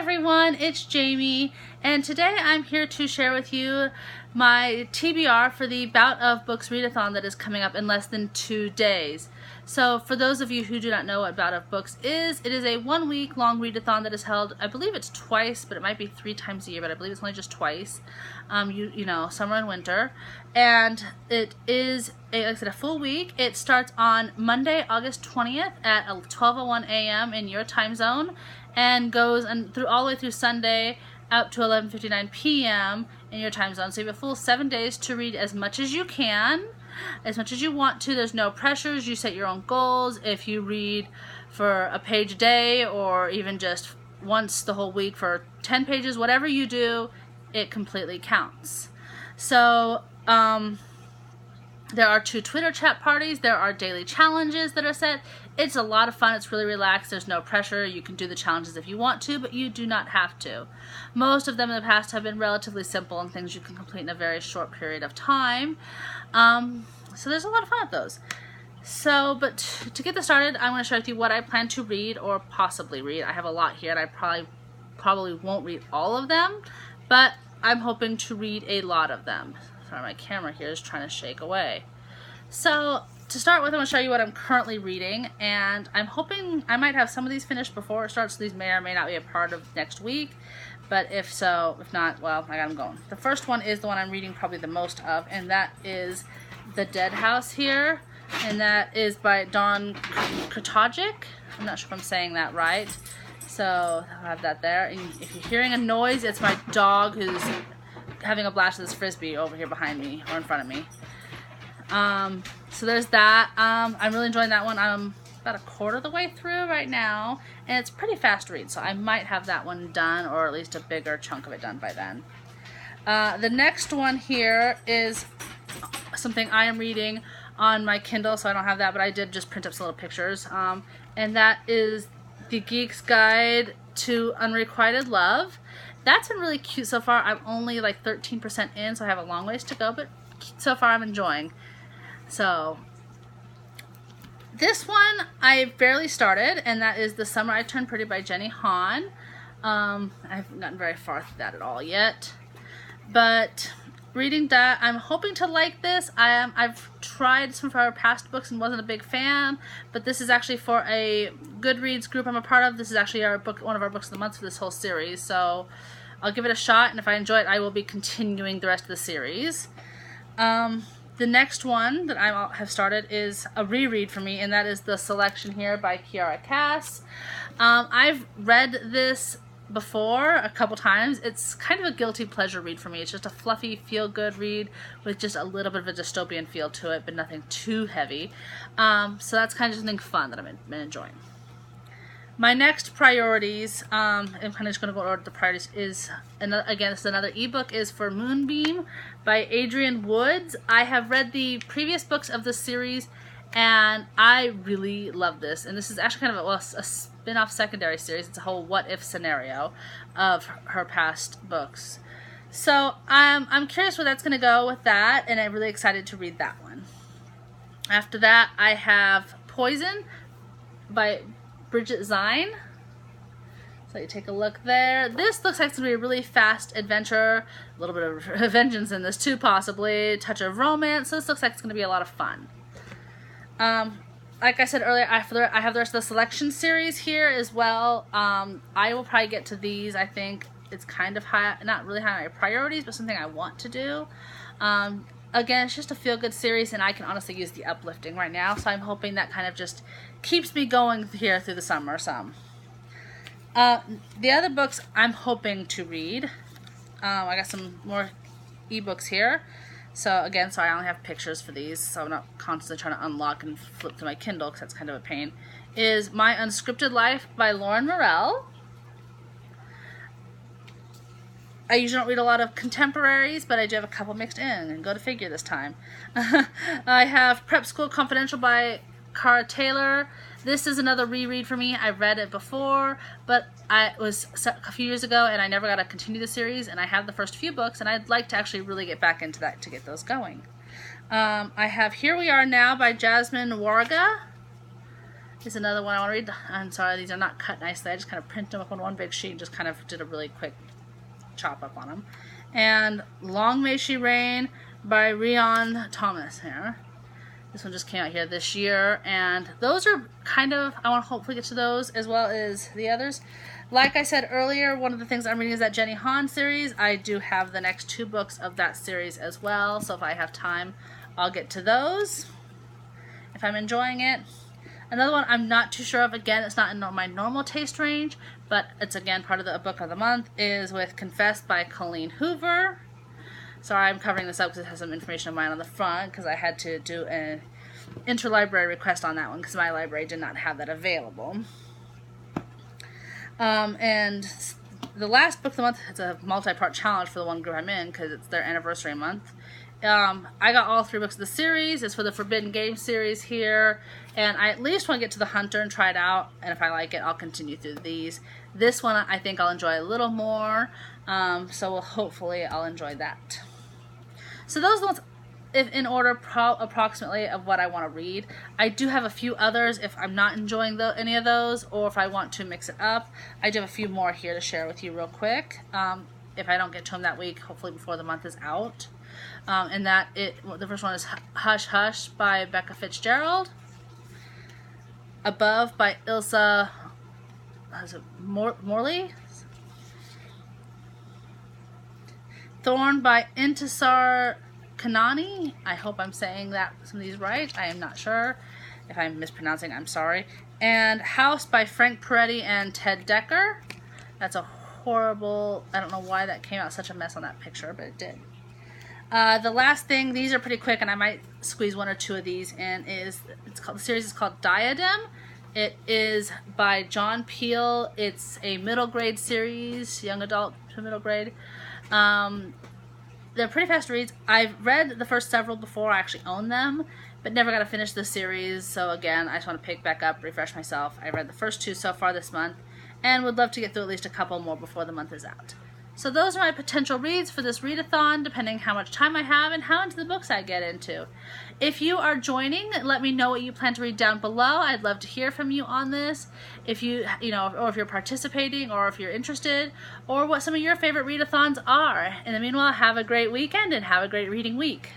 everyone, it's Jamie, and today I'm here to share with you my TBR for the Bout of Books readathon that is coming up in less than 2 days. So for those of you who do not know what Bout of Books is, it is a 1-week long readathon that is held, I believe it's twice, but it might be 3 times a year, but I believe it's only just twice, you know, summer and winter. And it is, like I said, a full week. It starts on Monday, August 20th at 12:01 a.m. in your time zone, and goes through all the way through Sunday up to 11:59 p.m. in your time zone. So you have a full 7 days to read as much as you can, as much as you want to. There's no pressures. You set your own goals. If you read for a page a day or even just once the whole week for 10 pages, whatever you do, it completely counts. So there are 2 Twitter chat parties. There are daily challenges that are set. It's a lot of fun. It's really relaxed. There's no pressure. You can do the challenges if you want to, but you do not have to. Most of them in the past have been relatively simple and things you can complete in a very short period of time. So there's a lot of fun with those. So, but to get this started, I'm going to share with you what I plan to read or possibly read. I have a lot here and I probably won't read all of them, but I'm hoping to read a lot of them. Sorry, my camera here is trying to shake away. So to start with, I'm going to show you what I'm currently reading, and I'm hoping I might have some of these finished before it starts, so these may or may not be a part of next week, but if not, well, I got them going. The first one is the one I'm reading probably the most of, and that is The Dead House here, and that is by Dawn Krtajic. I'm not sure if I'm saying that right, so I'll have that there. And if you're hearing a noise, it's my dog who's having a blast with this frisbee over here behind me or in front of me. So there's that. I'm really enjoying that one. I'm about a quarter of the way through right now, and it's pretty fast read, so I might have that one done, or at least a bigger chunk of it done by then. The next one here is something I am reading on my Kindle, so I don't have that, but I did just print up some little pictures, and that is The Geek's Guide to Unrequited Love. That's been really cute so far. I'm only like 13% in, so I have a long ways to go, but so far I'm enjoying. So this one I barely started, and that is The Summer I Turned Pretty by Jenny Han. I haven't gotten very far through that at all yet, but reading that, I'm hoping to like this. I've tried some of our past books and wasn't a big fan, but this is actually for a Goodreads group I'm a part of. This is actually one of our books of the month for this whole series, so I'll give it a shot, and if I enjoy it, I will be continuing the rest of the series. The next one that I have started is a reread for me, and that is The Selection here by Kiara Cass. I've read this before a couple times. It's kind of a guilty pleasure read for me. It's just a fluffy, feel-good read with just a little bit of a dystopian feel to it, but nothing too heavy. So that's kind of something fun that I've been enjoying. My next priorities, I'm kind of just going to go in order the priorities, is, again, this is another ebook, is for Moonbeam by Adrienne Woods. I have read the previous books of this series, and I really love this. And this is actually kind of a spin-off secondary series. It's a whole what-if scenario of her past books. So I'm curious where that's going to go with that, and I'm really excited to read that one. After that, I have Poison by Bridget Zine. So you take a look there. This looks like it's going to be a really fast adventure. A little bit of vengeance in this too, possibly. A touch of romance. So this looks like it's going to be a lot of fun. Like I said earlier, I have the rest of the Selection series here as well. I will probably get to these. I think it's kind of high, not really high on my priorities, but something I want to do. Again, it's just a feel-good series, and I can honestly use the uplifting right now, so I'm hoping that kind of just keeps me going here through the summer some. The other books I'm hoping to read, I got some more ebooks here. So again, sorry, I only have pictures for these, so I'm not constantly trying to unlock and flip to my Kindle, because that's kind of a pain, is My Unscripted Life by Lauren Morell. I usually don't read a lot of contemporaries, but I do have a couple mixed in, and go to figure this time. I have Prep School Confidential by Cara Taylor. This is another reread for me. I've read it before, but it was a few years ago, and I never got to continue the series, and I have the first few books, and I'd like to actually really get back into that to get those going. I have Here We Are Now by Jasmine Warga, is another one I want to read. I'm sorry, these are not cut nicely. I just kind of printed them up on one big sheet and just kind of did a really quick chop up on them. And Long May She Reign by Rion Thomas here. This one just came out here this year, and those are kind of, I want to hopefully get to those as well as the others. Like I said earlier, one of the things I'm reading is that Jenny Han series. I do have the next 2 books of that series as well, so if I have time, I'll get to those if I'm enjoying it. Another one I'm not too sure of, again, it's not in my normal taste range, but it's again part of the book of the month, is with Confessed by Colleen Hoover. Sorry, I'm covering this up because it has some information of mine on the front, because I had to do an interlibrary request on that one because my library did not have that available. And the last book of the month, it's a multi-part challenge for the one group I'm in because it's their anniversary month. I got all 3 books of the series. It's for the Forbidden Game series here, and I at least want to get to the Hunter and try it out, and if I like it, I'll continue through these. This one I think I'll enjoy a little more, so hopefully I'll enjoy that. So those are the ones, if in order approximately of what I want to read. I do have a few others if I'm not enjoying any of those, or if I want to mix it up. I do have a few more here to share with you real quick. If I don't get to them that week, hopefully before the month is out. And the first one is Hush Hush by Becca Fitzgerald. Above by Ilsa Morley. Thorn by Intisar Kanani. I hope I'm saying some of these right. I am not sure. If I'm mispronouncing, I'm sorry. And House by Frank Peretti and Ted Decker. That's a horrible, I don't know why that came out such a mess on that picture, but it did. The last thing, these are pretty quick, and I might squeeze 1 or 2 of these in, the series is called Diadem. It is by John Peel. It's a middle grade series, young adult to middle grade. They're pretty fast reads. I've read the first several before. I actually own them, but never got to finish the series. So again, I just want to pick back up, refresh myself. I read the first 2 so far this month, and would love to get through at least a couple more before the month is out. So those are my potential reads for this readathon, depending how much time I have and how into the books I get into. If you are joining, let me know what you plan to read down below. I'd love to hear from you on this. If or if you're participating, or if you're interested, or what some of your favorite readathons are. In the meanwhile, have a great weekend and have a great reading week.